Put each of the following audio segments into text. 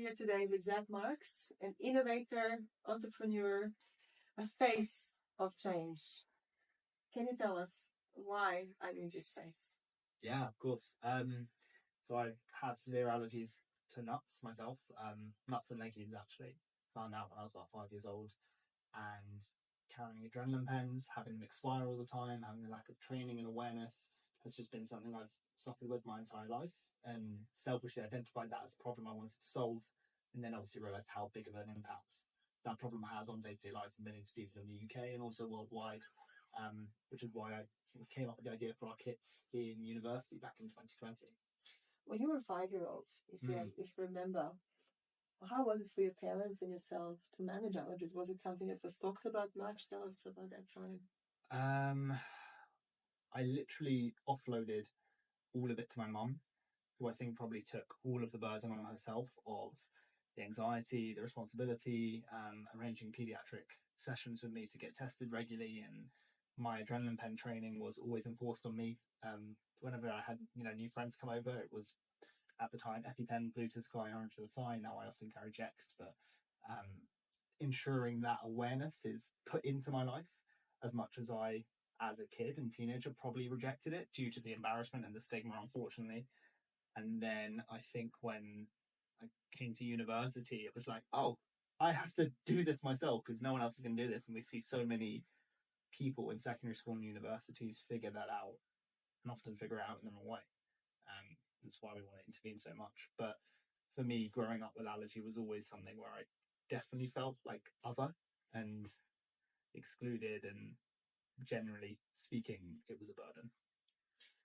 here today with Zak Marks, an innovator, entrepreneur, a face of change. Can you tell us why I'm in this space? Yeah, of course. So I have severe allergies to nuts myself, nuts and legumes actually. Found out when I was about 5 years old, and carrying adrenaline pens, having them expire all the time, having a lack of training and awareness has just been something I've suffered with my entire life, and selfishly identified that as a problem I wanted to solve, and then obviously realised how big of an impact that problem has on day-to-day life for millions of people in the UK and also worldwide, which is why I came up with the idea for our kits in university back in 2020. When you were a 5-year-old, if you remember, how was it for your parents and yourself to manage allergies? Was it something that was talked about much? Tell us about that time. I literally offloaded all of it to my mum, who I think probably took all of the burden on herself of the anxiety, the responsibility, arranging pediatric sessions with me to get tested regularly, and my adrenaline pen training was always enforced on me. Whenever I had new friends come over, it was at the time EpiPen, blue to the sky, orange to the thigh. Now I often carry Jext, but ensuring that awareness is put into my life as much as I, as a kid and teenager, probably rejected it due to the embarrassment and the stigma, unfortunately. And then I think when I came to university, it was like, oh, I have to do this myself because no one else is going to do this. And we see so many people in secondary school and universities figure that out and often figure it out in the wrong way. That's why we want to intervene so much. But for me, growing up with allergy was always something where I definitely felt like other and excluded, and generally speaking, it was a burden.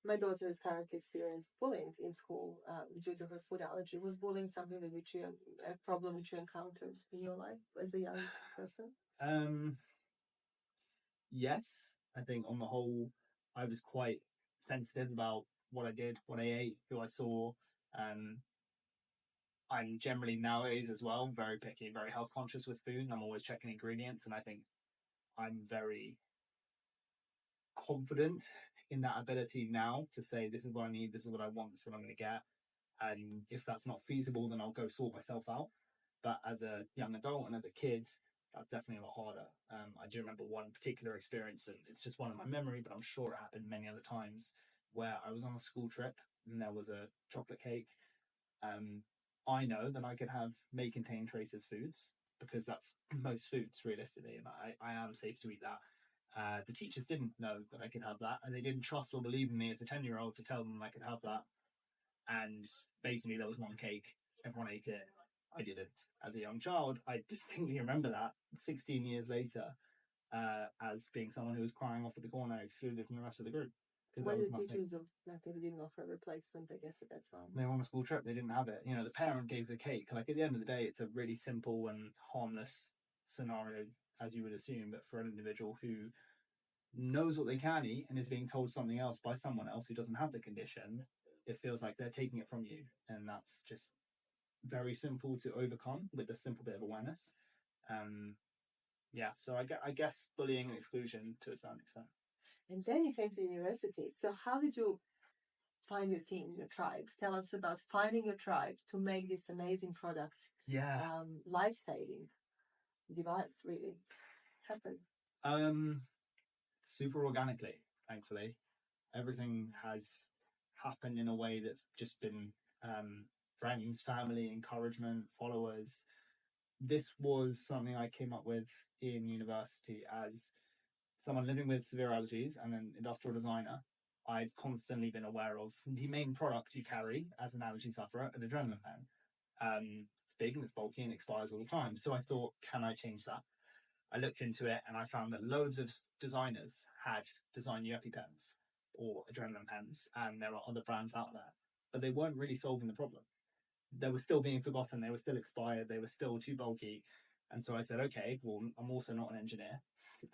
My daughter has currently experienced bullying in school due to her food allergy. Was bullying something a problem which you encountered in your life as a young person? Yes, I think on the whole, I was quite sensitive about what I did, what I ate, who I saw. I'm generally nowadays as well very picky, very health conscious with food, and I'm always checking ingredients. And I think I'm very confident in that ability now to say, this is what I need, this is what I want, this is what I'm going to get. And if that's not feasible, then I'll go sort myself out. But as a young adult and as a kid, that's definitely a lot harder. I do remember one particular experience, and it's just one in my memory, but I'm sure it happened many other times, where I was on a school trip and there was a chocolate cake. I know that I could have may contain traces foods because that's most foods realistically, and I am safe to eat that. The teachers didn't know that I could have that, and they didn't trust or believe in me as a 10-year-old to tell them I could have that. And basically there was one cake, everyone ate it, I didn't. As a young child, I distinctly remember that 16 years later as being someone who was crying off at the corner, excluded from the rest of the group. Why did the teachers of nothing? They didn't offer a replacement, I guess, at that time. They were on a school trip, they didn't have it. The parent gave the cake. Like, at the end of the day, it's a really simple and harmless scenario, as you would assume, but for an individual who knows what they can eat and is being told something else by someone else who doesn't have the condition, it feels like they're taking it from you. And that's just very simple to overcome with a simple bit of awareness. So I guess bullying and exclusion to a certain extent. And then you came to university. So how did you find your team, your tribe? Tell us about finding your tribe to make this amazing product, life-saving device really happen. Super organically, thankfully. Everything has happened in a way that's just been friends, family, encouragement, followers. This was something I came up with in university as someone living with severe allergies and an industrial designer. I'd constantly been aware of the main product you carry as an allergy sufferer, an adrenaline pen. It's big and it's bulky and expires all the time. So I thought, can I change that? I looked into it and I found that loads of designers had designed new EpiPens or adrenaline pens, and there are other brands out there, but they weren't really solving the problem. They were still being forgotten, they were still expired, they were still too bulky. And so I said, okay, well, I'm also not an engineer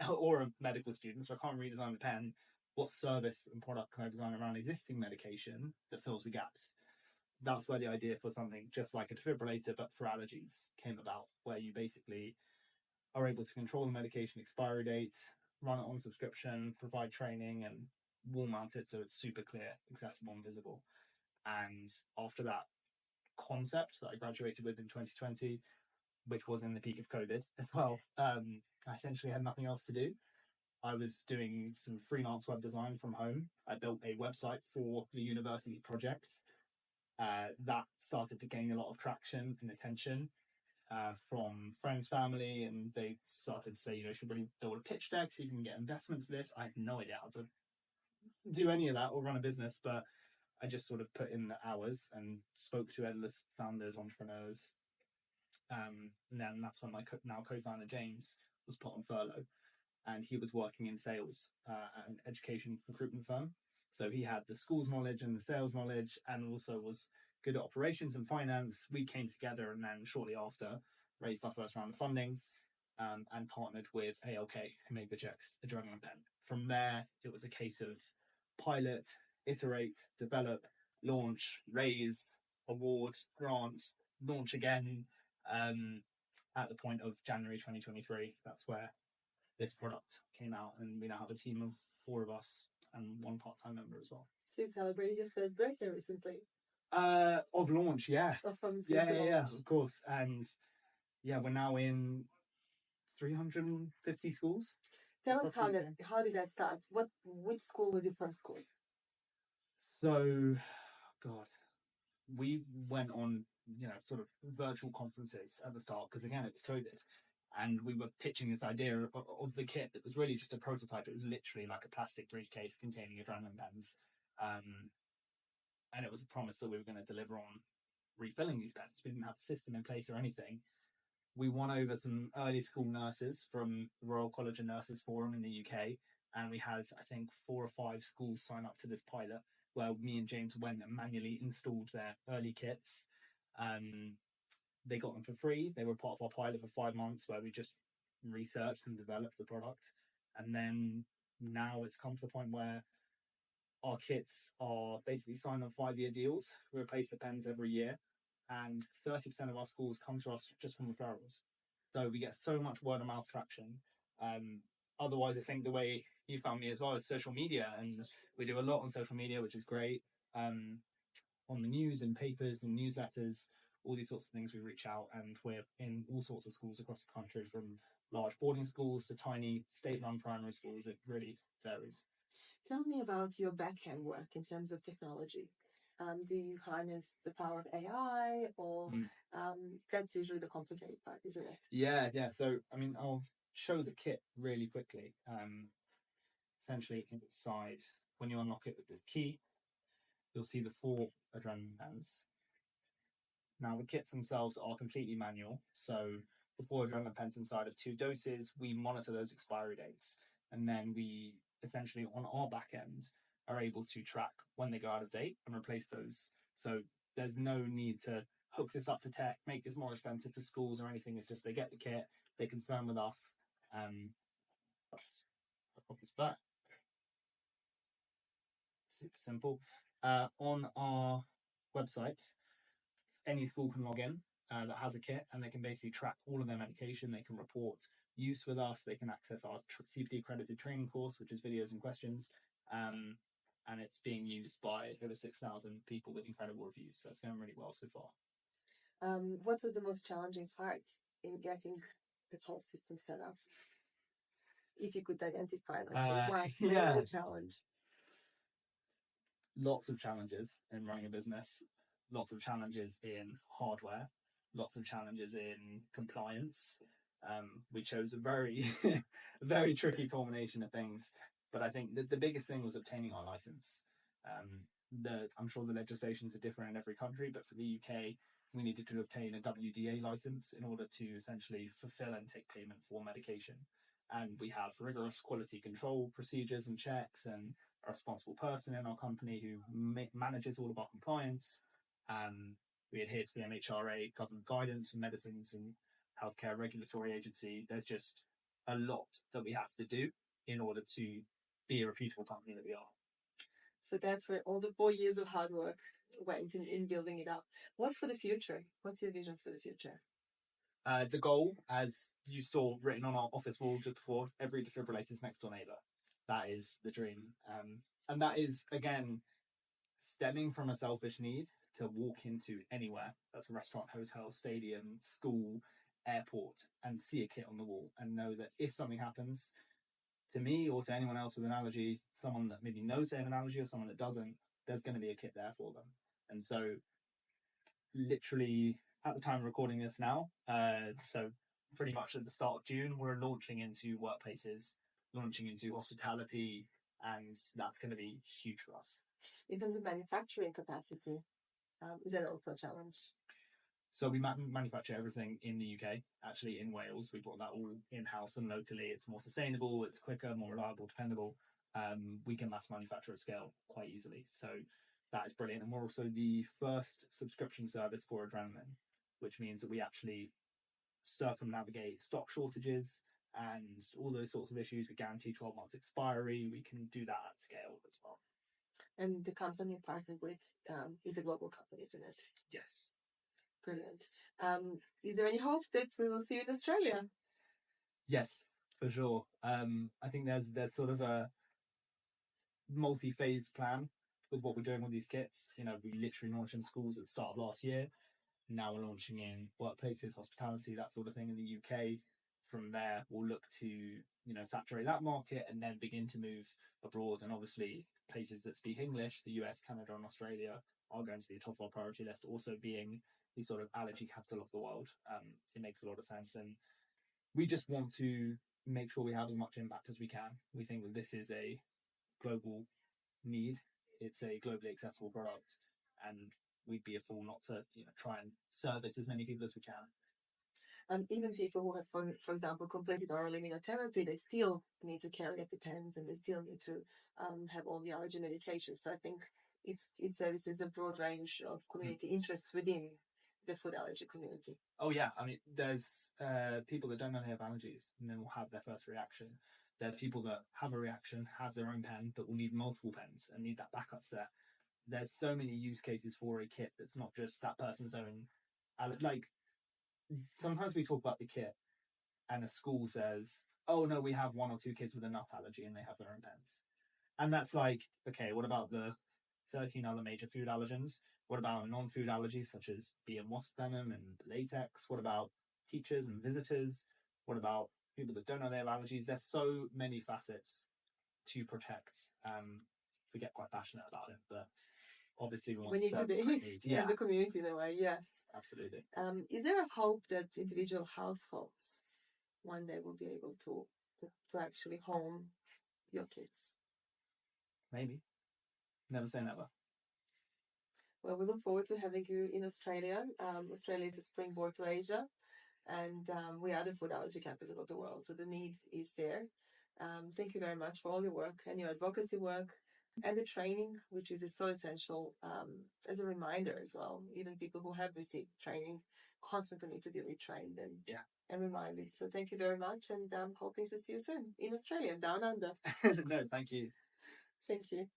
or a medical student, so I can't redesign the pen. What service and product can I design around existing medication that fills the gaps? That's where the idea for something just like a defibrillator, but for allergies, came about, where you basically are able to control the medication expiry date, run it on subscription, provide training, and wall mount it so it's super clear, accessible, and visible. And after that, concept that I graduated with in 2020, which was in the peak of COVID as well. I essentially had nothing else to do. I was doing some freelance web design from home. I built a website for the university project that started to gain a lot of traction and attention from friends, family, and they started to say, you should really build a pitch deck so you can get investment for this. I had no idea how to do any of that or run a business, but I just sort of put in the hours and spoke to endless founders, entrepreneurs. And then that's when my now co-founder James was put on furlough, and he was working in sales at an education recruitment firm. So he had the schools knowledge and the sales knowledge, and also was good at operations and finance. We came together and then shortly after raised our first round of funding and partnered with ALK, who made the Jex Adrenaline Pen. From there, it was a case of pilot, iterate, develop, launch, raise, award, grant, launch again. At the point of January 2023, that's where this product came out, and we now have a team of 4 of us and 1 part-time member as well. So you celebrated your first birthday recently? Of launch, yeah. Yeah, of course. And yeah, we're now in 350 schools. Tell us how did that start? Which school was your first school? So, God, we went on, sort of virtual conferences at the start, because again, it was COVID. And we were pitching this idea of the kit that was really just a prototype. It was literally like a plastic briefcase containing adrenaline pens. And it was a promise that we were going to deliver on refilling these pens. We didn't have a system in place or anything. We won over some early school nurses from the Royal College of Nurses Forum in the UK. And we had, I think, 4 or 5 schools sign up to this pilot, where me and James went and manually installed their early kits. They got them for free. They were part of our pilot for 5 months, where we just researched and developed the product. And then now it's come to the point where our kits are basically signed on 5-year deals. We replace the pens every year, and 30% of our schools come to us just from referrals. So we get so much word of mouth traction. Otherwise, I think the way you found me as well is social media, and we do a lot on social media, which is great. On the news and papers and newsletters, all these sorts of things, we reach out, and we're in all sorts of schools across the country, from large boarding schools to tiny state-run primary schools. It really varies. Tell me about your back-end work in terms of technology. Do you harness the power of AI, or that's usually the complicated part, isn't it? Yeah. So, I'll show the kit really quickly. Essentially, inside, when you unlock it with this key, you'll see the 4 adrenaline pens. Now, the kits themselves are completely manual. So the 4 adrenaline pens inside of 2 doses, we monitor those expiry dates. And then we essentially, on our back end, are able to track when they go out of date and replace those. So there's no need to hook this up to tech, make this more expensive for schools or anything. It's just they get the kit, they confirm with us. I'll pop this back. Super simple. On our website, any school can log in that has a kit, and they can basically track all of their medication. They can report use with us. They can access our CPD accredited training course, which is videos and questions. And it's being used by over 6,000 people with incredible reviews. So it's going really well so far. What was the most challenging part in getting the whole system set up? If you could identify, one major challenge. Lots of challenges in running a business. Lots of challenges in hardware. Lots of challenges in compliance. We chose a very, very tricky combination of things. But I think the biggest thing was obtaining our license. I'm sure the legislations are different in every country, but for the UK, we needed to obtain a WDA license in order to essentially fulfill and take payment for medication. And we have rigorous quality control procedures and checks, and a responsible person in our company who manages all of our compliance. We adhere to the MHRA government guidance for medicines and healthcare regulatory agency. There's just a lot that we have to do in order to be a reputable company that we are. So that's where all the 4 years of hard work went in building it up. What's for the future? What's your vision for the future? The goal, as you saw written on our office wall just before, every defibrillator's next door neighbour. That is the dream. And that is, again, stemming from a selfish need. to walk into anywhere, that's a restaurant, hotel, stadium, school, airport, and see a kit on the wall and know that if something happens to me or to anyone else with an allergy, someone that maybe knows they have an allergy or someone that doesn't, there's going to be a kit there for them. And so literally at the time of recording this now, so pretty much at the start of June, we're launching into workplaces, launching into hospitality, and that's going to be huge for us. In terms of manufacturing capacity, is that also a challenge? So we manufacture everything in the UK, actually in Wales. We brought that all in-house and locally. It's more sustainable, it's quicker, more reliable, dependable. We can mass manufacture at scale quite easily. So that is brilliant. And we're also the first subscription service for adrenaline, which means that we actually circumnavigate stock shortages and all those sorts of issues. We guarantee 12 months expiry. We can do that at scale as well. And the company partnered with is a global company, isn't it? Yes. Brilliant. Is there any hope that we will see you in Australia? Yes, for sure. I think there's sort of a multi-phase plan with what we're doing with these kits. You know, we literally launched in schools at the start of last year. Now we're launching in workplaces, hospitality, that sort of thing in the UK. From there, we'll look to, you know, saturate that market and then begin to move abroad. And obviously, places that speak English, the US, Canada, and Australia, are going to be top of our priority list. Also, being the sort of allergy capital of the world, it makes a lot of sense. And we just want to make sure we have as much impact as we can. We think that this is a global need. It's a globally accessible product, and we'd be a fool not to, you know, try and service as many people as we can. Even people who have, for example, completed oral immunotherapy, they still need to carry EpiPens and they still need to have all the allergy medications. So I think it services a broad range of community interests within the food allergy community. Oh yeah, I mean, there's people that don't know they have allergies and then will have their first reaction. There's people that have a reaction, have their own pen, but will need multiple pens and need that backup set. There's so many use cases for a kit that's not just that person's own. Like, sometimes we talk about the kit and a school says, oh no, we have 1 or 2 kids with a nut allergy and they have their own pens. And that's like, okay, what about the 13 other major food allergens? What about non-food allergies such as bee and wasp venom and latex? What about teachers and visitors? What about people that don't know they have allergies? There's so many facets to protect. We get quite passionate about it, but obviously we need to be as a community in a way. Yes, absolutely. Is there a hope that individual households one day will be able to actually home your kids? Maybe. Never say never. Well, we look forward to having you in Australia. Australia is a springboard to Asia, and we are the food allergy capital of the world, so the need is there. Thank you very much for all your work and your advocacy work and the training, which is so essential as a reminder as well. Even people who have received training constantly need to be retrained and reminded. So thank you very much, and I'm hoping to see you soon in Australia, down under. No, thank you. Thank you.